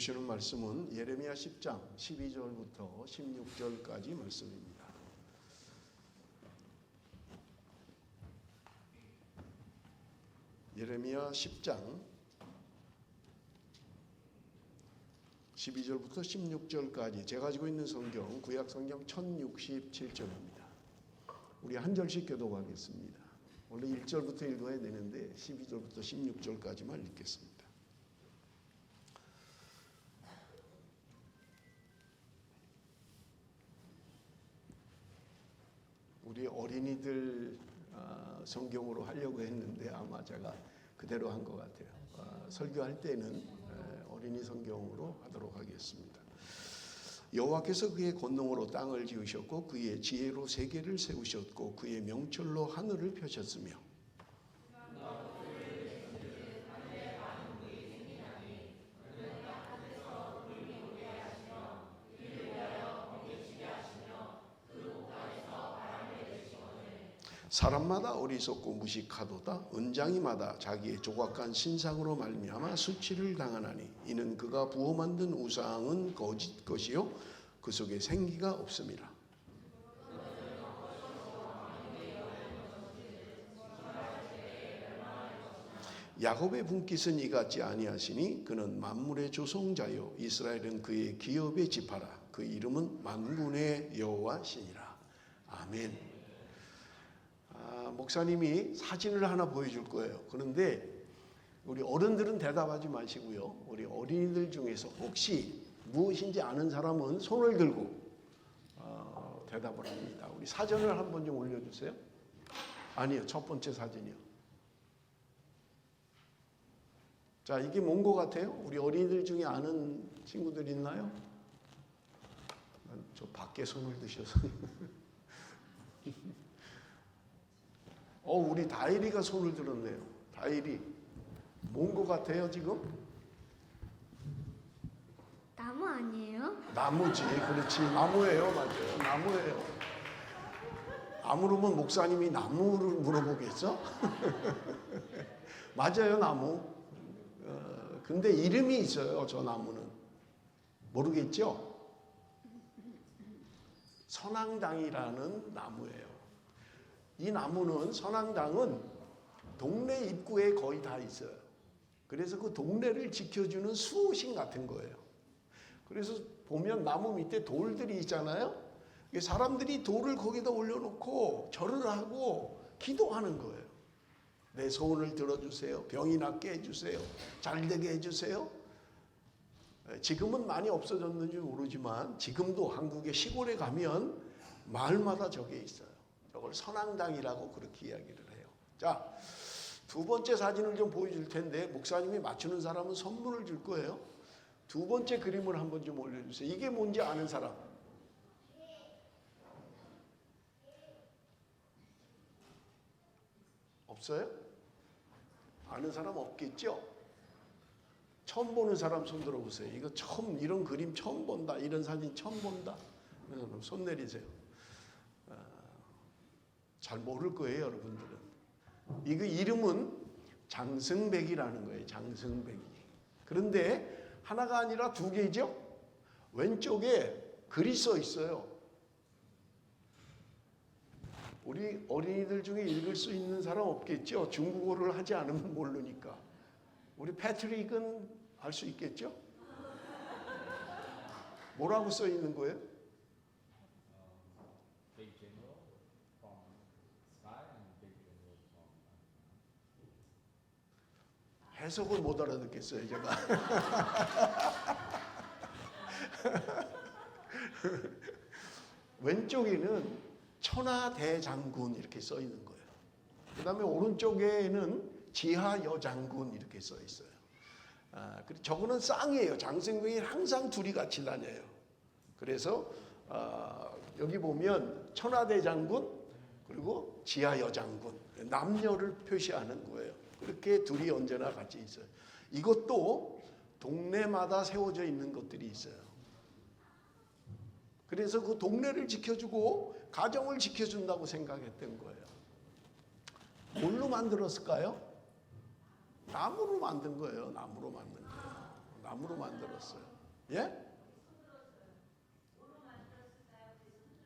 주시는 말씀은 예레미야 10장 12절부터 16절까지 말씀입니다. 예레미야 10장 12절부터 16절까지 제가 가지고 있는 성경 구약 성경 1067쪽입니다. 우리 한 절씩 교독하겠습니다. 원래 1절부터 읽어야 되는데 12절부터 16절까지만 읽겠습니다. 우리 어린이들 성경으로 하려고 했는데 아마 제가 그대로 한 것 같아요. 설교할 때는 어린이 성경으로 하도록 하겠습니다. 여호와께서 그의 권능으로 땅을 지으셨고 그의 지혜로 세계를 세우셨고 그의 명철로 하늘을 펴셨으며 사람마다 어리석고 무식하도다. 은장이마다 자기의 조각간 신상으로 말미암아 수치를 당하나니 이는 그가 부어 만든 우상은 거짓 것이요 그 속에 생기가 없음이라. 야곱의 분깃은 이같지 아니하시니 그는 만물의 조성자요 이스라엘은 그의 기업의 지파라. 그 이름은 만군의 여호와시니라. 아멘. 목사님이 사진을 하나 보여줄 거예요. 그런데 우리 어른들은 대답하지 마시고요. 우리 어린이들 중에서 혹시 무엇인지 아는 사람은 손을 들고 대답을 합니다. 우리 사진을 한번 좀 올려주세요. 아니요, 첫 번째 사진이요. 자, 이게 뭔 것 같아요? 우리 어린이들 중에 아는 친구들 있나요? 저 밖에 손을 드셔서. 우리 다일이가 손을 들었네요. 다일이. 뭔 것 같아요, 지금? 나무 아니에요? 나무지. 그렇지. 나무예요. 맞아요. 나무예요. 아무르면 목사님이 나무를 물어보겠어? 맞아요, 나무. 근데 이름이 있어요, 저 나무는. 모르겠죠? 선앙당이라는 나무예요. 이 나무는 선앙당은 동네 입구에 거의 다 있어요. 그래서 그 동네를 지켜주는 수호신 같은 거예요. 그래서 보면 나무 밑에 돌들이 있잖아요. 사람들이 돌을 거기다 올려놓고 절을 하고 기도하는 거예요. 내 소원을 들어주세요. 병이 낫게 해주세요. 잘 되게 해주세요. 지금은 많이 없어졌는지 모르지만 지금도 한국의 시골에 가면 마을마다 저게 있어요. 저걸 선앙당이라고 그렇게 이야기를 해요. 자, 두 번째 사진을 좀 보여줄 텐데 목사님이 맞추는 사람은 선물을 줄 거예요. 두 번째 그림을 한번 좀 올려주세요. 이게 뭔지 아는 사람? 없어요? 아는 사람 없겠죠? 처음 보는 사람 손 들어보세요. 이거 처음, 이런 그림 처음 본다. 이런 사진 처음 본다. 손 내리세요. 잘 모를 거예요, 여러분들은. 이거 이름은 장승백이라는 거예요, 장승백이. 그런데 하나가 아니라 두 개죠? 왼쪽에 글이 써 있어요. 우리 어린이들 중에 읽을 수 있는 사람 없겠죠? 중국어를 하지 않으면 모르니까. 우리 패트릭은 알 수 있겠죠? 뭐라고 써 있는 거예요? 해석을 못 알아듣겠어요, 제가. 왼쪽에는 천하대장군 이렇게 써 있는 거예요. 그 다음에 오른쪽에는 지하여장군 이렇게 써 있어요. 그리고 저거는 쌍이에요. 장승병이 항상 둘이 같이 다녀요. 그래서 여기 보면 천하대장군 그리고 지하여장군 남녀를 표시하는 거예요. 그렇게 둘이 언제나 같이 있어요. 이것도 동네마다 세워져 있는 것들이 있어요. 그래서 그 동네를 지켜주고 가정을 지켜준다고 생각했던 거예요. 뭘로 만들었을까요? 나무로 만든 거예요. 나무로 만든 거예요. 나무로 만들었어요. 예?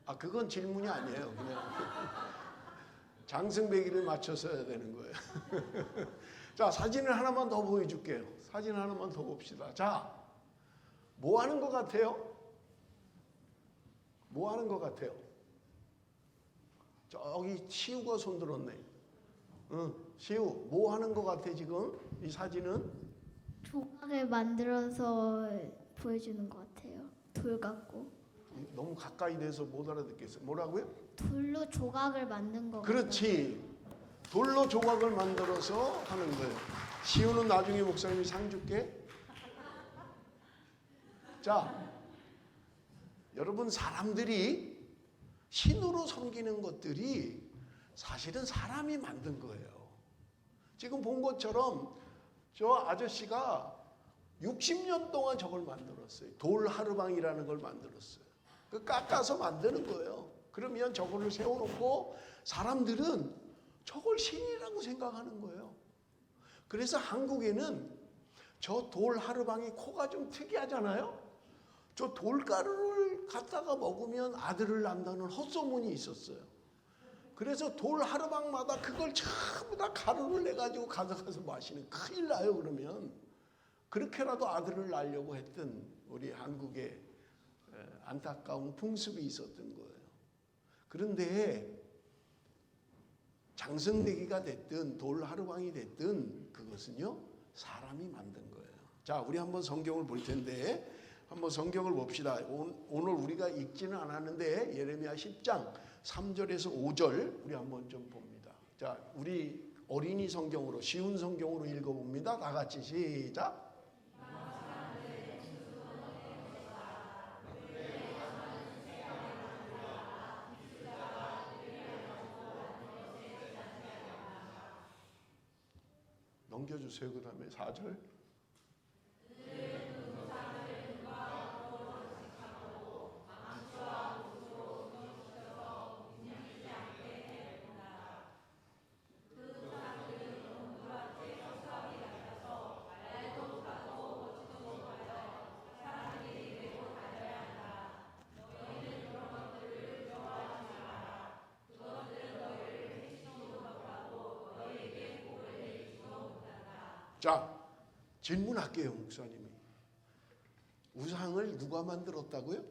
아, 그건 질문이 아니에요. 그냥 장승배기를 맞춰서 해야 되는 거예요. 자, 사진을 하나만 더 보여줄게요. 사진 하나만 더 봅시다. 자, 뭐 하는 것 같아요? 뭐 하는 것 같아요? 저기 시우가 손 들었네. 응, 시우, 뭐 하는 것 같아 지금? 이 사진은? 조각을 만들어서 보여주는 것 같아요. 돌 갖고. 너무 가까이 돼서 못 알아듣겠어요. 뭐라고요? 돌로 조각을 만든 것 같아요. 그렇지. 돌로 조각을 만들어서 하는 거예요. 시우는 나중에 목사님이 상 줄게. 자, 여러분, 사람들이 신으로 섬기는 것들이 사실은 사람이 만든 거예요. 지금 본 것처럼 저 아저씨가 60년 동안 저걸 만들었어요. 돌 하르방이라는 걸 만들었어요. 그 깎아서 만드는 거예요. 그러면 저거를 세워놓고 사람들은 저걸 신이라고 생각하는 거예요. 그래서 한국에는 저 돌 하르방이 코가 좀 특이하잖아요. 저 돌가루를 갖다가 먹으면 아들을 낳는다는 헛소문이 있었어요. 그래서 돌 하르방마다 그걸 전부 다 가루를 내가지고 가져가서 마시는, 큰일 나요. 그러면 그렇게라도 아들을 낳으려고 했던 우리 한국의 안타까운 풍습이 있었던 거예요. 그런데 장승대기가 됐든 돌 하르방이 됐든 그것은요, 사람이 만든 거예요. 자, 우리 한번 성경을 볼 텐데 한번 성경을 봅시다. 오늘 우리가 읽지는 않았는데 예레미야 10장 3절에서 5절 우리 한번 좀 봅니다. 자, 우리 어린이 성경으로, 쉬운 성경으로 읽어봅니다. 다 같이 시작. 넘겨주세요. 그 다음에 4절. 자, 질문할게요. 목사님이 우상을 누가 만들었다고요?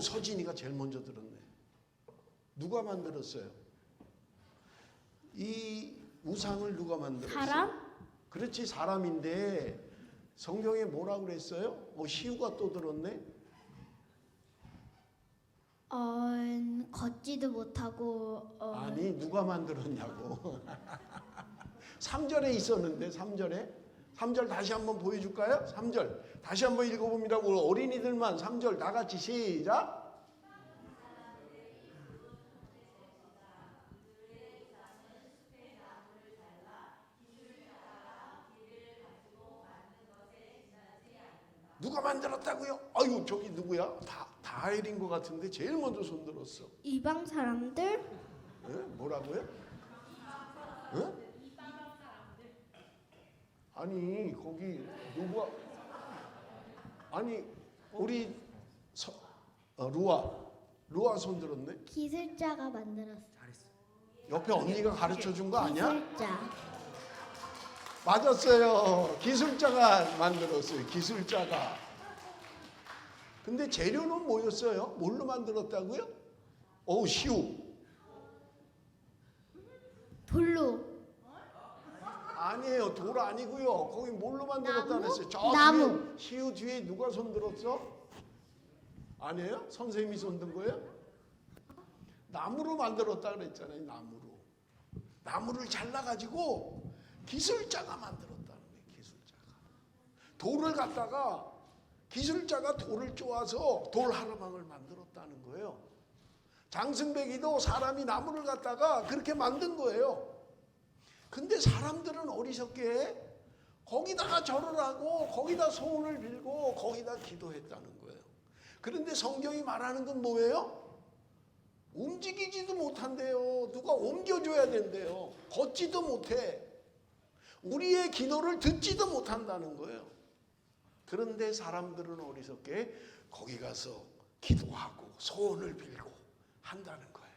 서진이가 제일 먼저 들었네. 누가 만들었어요? 이 우상을 누가 만들었어요? 사람? 그렇지, 사람인데 성경에 뭐라고 그랬어요? 시우가 또 들었네. 걷지도 못하고 아니, 누가 만들었냐고. 3절에 있었는데 3절 다시 한번 보여줄까요? 3절 다시 한번 읽어봅니다. 우리 어린이들만 3절 다 같이 시작. 누가 만들었다고요? 아유, 저기 누구야? 다엘인 것 같은데 제일 먼저 손 들었어. 이방 사람들? 네? 뭐라고요? 네? 아니, 거기 누가? 아니, 우리 루아 손 들었네. 기술자가 만들었어. 옆에 언니가 가르쳐 준 거 아니야? 기술자. 맞았어요. 기술자가 만들었어요. 기술자가. 근데 재료는 뭐였어요? 뭘로 만들었다고요? 시우. 돌로. 아니에요. 돌 아니고요. 거기 뭘로 만들었다 그랬어요? 저 나무. 뒤에, 시우 뒤에 누가 손 들었어? 아니에요? 선생님이 손 든 거예요? 나무로 만들었다 그랬잖아요. 나무를 잘라가지고 기술자가 만들었다는 거예요. 기술자가. 돌을 갖다가 기술자가 돌을 쪼아서 돌 하르방을 만들었다는 거예요. 장승배기도 사람이 나무를 갖다가 그렇게 만든 거예요. 근데 사람들은 어리석게 거기다가 절을 하고 거기다 소원을 빌고 거기다 기도했다는 거예요. 그런데 성경이 말하는 건 뭐예요? 움직이지도 못한대요. 누가 옮겨줘야 된대요. 걷지도 못해. 우리의 기도를 듣지도 못한다는 거예요. 그런데 사람들은 어리석게 거기 가서 기도하고 소원을 빌고 한다는 거예요.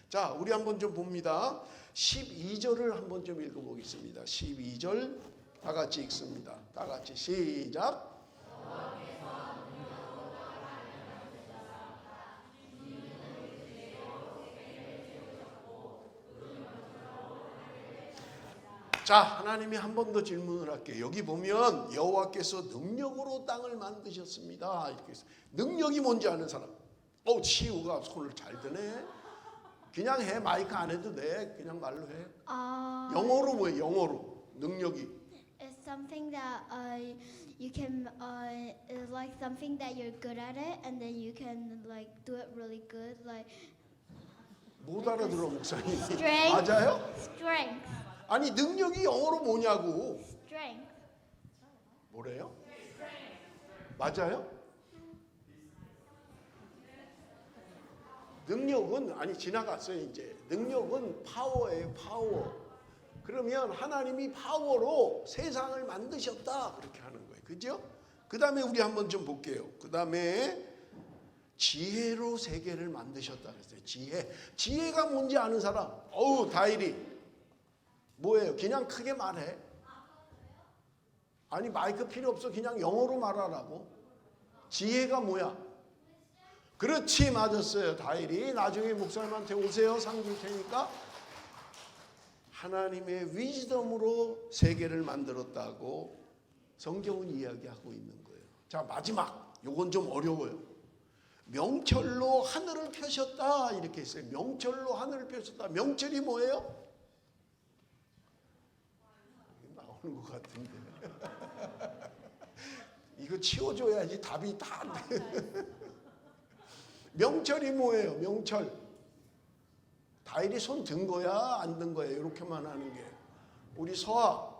자, 우리 한번 좀 봅니다. 12절을 한번 좀 읽어보겠습니다. 12절 다 같이 읽습니다. 다 같이 시작. 자, 하나님이 한 번 더 질문을 할게요. 여기 보면 여호와께서 능력으로 땅을 만드셨습니다. 이렇게 있어요. 능력이 뭔지 아는 사람? 치우가 손을 잘 드네. 그냥 해. 마이크 안 해도 돼. 그냥 말로 해. 영어로 뭐예요? 영어로 능력이. It's something that you can is like something that you're good at it, and then you can like do it really good, like 못 알아들어 목사님. Strength. 맞아요? strength. 아니 능력이 영어로 뭐냐고. Strength. 뭐래요? 맞아요? 능력은 아니 지나갔어요 이제. 능력은 파워예요. 파워. 그러면 하나님이 파워로 세상을 만드셨다 그렇게 하는 거예요. 그죠? 그 다음에 우리 한번 좀 볼게요. 그 다음에 지혜로 세계를 만드셨다 그랬어요. 지혜가 뭔지 아는 사람? 다일이 뭐예요? 그냥 크게 말해. 아니 마이크 필요 없어. 그냥 영어로 말하라고. 지혜가 뭐야? 그렇지, 맞았어요. 다일이 나중에 목사님한테 오세요. 상 줄 테니까. 하나님의 위즈덤으로 세계를 만들었다고 성경은 이야기하고 있는 거예요. 자, 마지막 요건 좀 어려워요. 명철로 하늘을 펴셨다 이렇게 했어요. 명철로 하늘을 펴셨다. 명철이 뭐예요? 나오는 것 같은데. 이거 치워줘야지 답이 다 안 돼. 명철이 뭐예요? 명철. 다일이 손 든 거야? 안 든 거야? 이렇게만 하는 게. 우리 서아.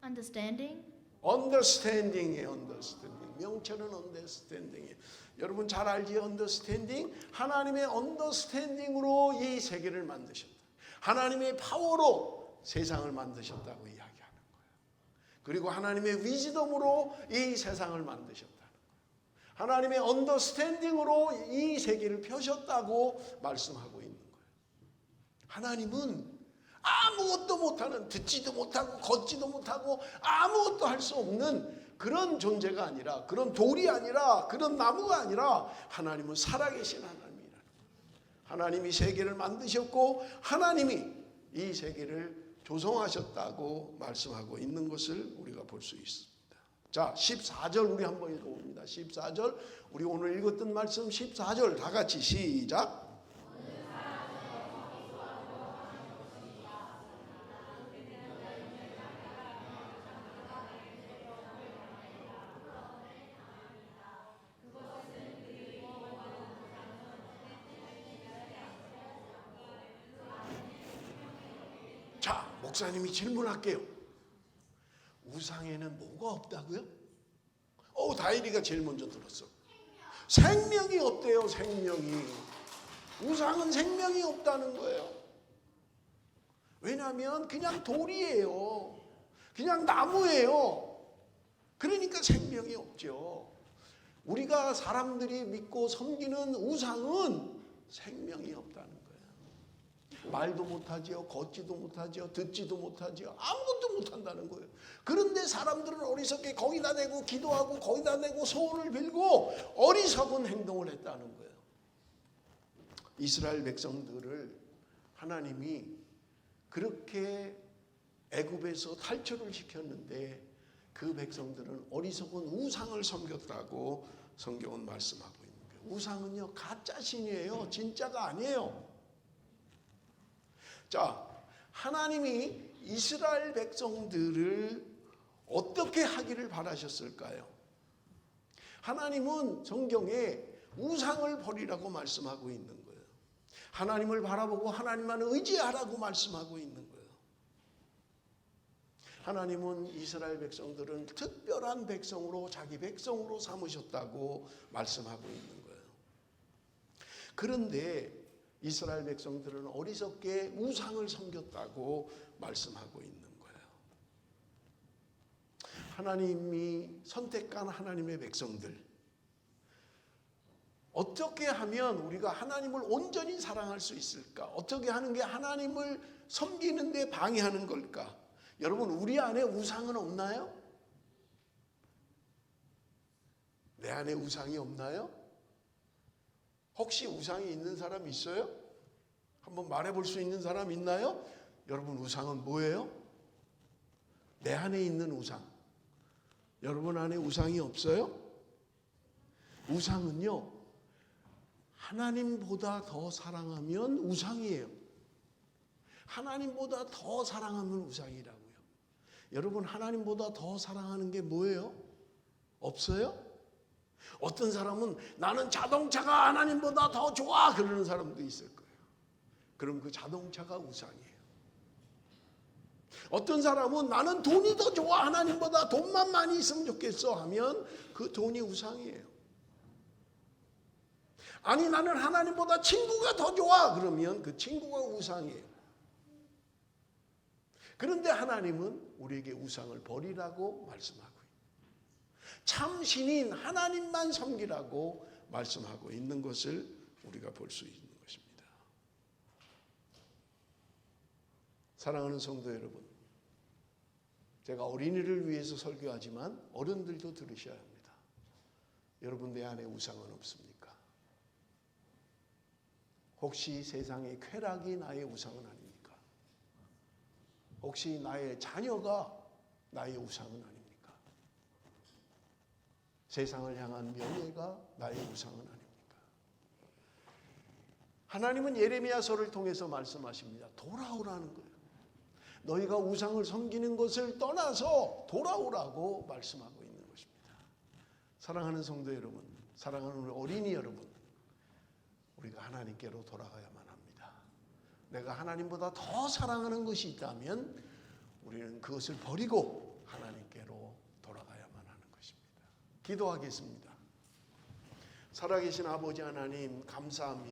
Understanding. understanding이에요. understanding. 명철은 understanding이에요. 여러분 잘 알지? understanding. 하나님의 understanding으로 이 세계를 만드셨다. 하나님의 파워로 세상을 만드셨다고 이야기하는 거예요. 그리고 하나님의 위즈덤으로 이 세상을 만드셨다는 거예요. 하나님의 언더스탠딩으로 이 세계를 펴셨다고 말씀하고 있는 거예요. 하나님은 아무것도 못하는, 듣지도 못하고 걷지도 못하고 아무것도 할 수 없는 그런 존재가 아니라, 그런 돌이 아니라, 그런 나무가 아니라 하나님은 살아계신 하나님이라는 거예요. 하나님이 세계를 만드셨고 하나님이 이 세계를 조성하셨다고 말씀하고 있는 것을 우리가 볼 수 있습니다. 자, 14절 우리 한번 읽어봅니다. 14절 우리 오늘 읽었던 말씀 14절 다 같이 시작. 자, 목사님이 질문할게요. 우상에는 뭐가 없다고요? 다일이가 제일 먼저 들었어. 생명이 없대요. 생명이. 우상은 생명이 없다는 거예요. 왜냐하면 그냥 돌이에요. 그냥 나무예요. 그러니까 생명이 없죠. 우리가 사람들이 믿고 섬기는 우상은 생명이 없다는 거예요. 말도 못하지요. 걷지도 못하지요. 듣지도 못하지요. 아무것도 못한다는 거예요. 그런데 사람들은 어리석게 거기다 대고 기도하고 거기다 대고 소원을 빌고 어리석은 행동을 했다는 거예요. 이스라엘 백성들을 하나님이 그렇게 애굽에서 탈출을 시켰는데 그 백성들은 어리석은 우상을 섬겼다고 성경은 말씀하고 있는 거예요. 우상은요 가짜 신이에요. 진짜가 아니에요. 자, 하나님이 이스라엘 백성들을 어떻게 하기를 바라셨을까요? 하나님은 성경에 우상을 버리라고 말씀하고 있는 거예요. 하나님을 바라보고 하나님만 의지하라고 말씀하고 있는 거예요. 하나님은 이스라엘 백성들은 특별한 백성으로 자기 백성으로 삼으셨다고 말씀하고 있는 거예요. 그런데 이스라엘 백성들은 어리석게 우상을 섬겼다고 말씀하고 있는 거예요. 하나님이 선택한 하나님의 백성들, 어떻게 하면 우리가 하나님을 온전히 사랑할 수 있을까? 어떻게 하는 게 하나님을 섬기는 데 방해하는 걸까? 여러분, 우리 안에 우상은 없나요? 내 안에 우상이 없나요? 혹시 우상이 있는 사람 있어요? 한번 말해볼 수 있는 사람 있나요? 여러분, 우상은 뭐예요? 내 안에 있는 우상. 여러분 안에 우상이 없어요? 우상은요, 하나님보다 더 사랑하면 우상이에요. 하나님보다 더 사랑하면 우상이라고요. 여러분, 하나님보다 더 사랑하는 게 뭐예요? 없어요? 어떤 사람은 나는 자동차가 하나님보다 더 좋아 그러는 사람도 있을 거예요. 그럼 그 자동차가 우상이에요. 어떤 사람은 나는 돈이 더 좋아 하나님보다 돈만 많이 있으면 좋겠어 하면 그 돈이 우상이에요. 아니 나는 하나님보다 친구가 더 좋아 그러면 그 친구가 우상이에요. 그런데 하나님은 우리에게 우상을 버리라고 말씀하고 참 신인 하나님만 섬기라고 말씀하고 있는 것을 우리가 볼 수 있는 것입니다. 사랑하는 성도 여러분, 제가 어린이를 위해서 설교하지만 어른들도 들으셔야 합니다. 여러분, 내 안에 우상은 없습니까? 혹시 세상의 쾌락이 나의 우상은 아닙니까? 혹시 나의 자녀가 나의 우상은 아닙니까? 세상을 향한 명예가 나의 우상은 아닙니까? 하나님은 예레미야서를 통해서 말씀하십니다. 돌아오라는 거예요. 너희가 우상을 섬기는 것을 떠나서 돌아오라고 말씀하고 있는 것입니다. 사랑하는 성도 여러분, 사랑하는 우리 어린이 여러분, 우리가 하나님께로 돌아가야만 합니다. 내가 하나님보다 더 사랑하는 것이 있다면 우리는 그것을 버리고 하나님께로 돌아가야만 하는 것입니다. 기도하겠습니다. 살아계신 아버지 하나님, 감사합니다.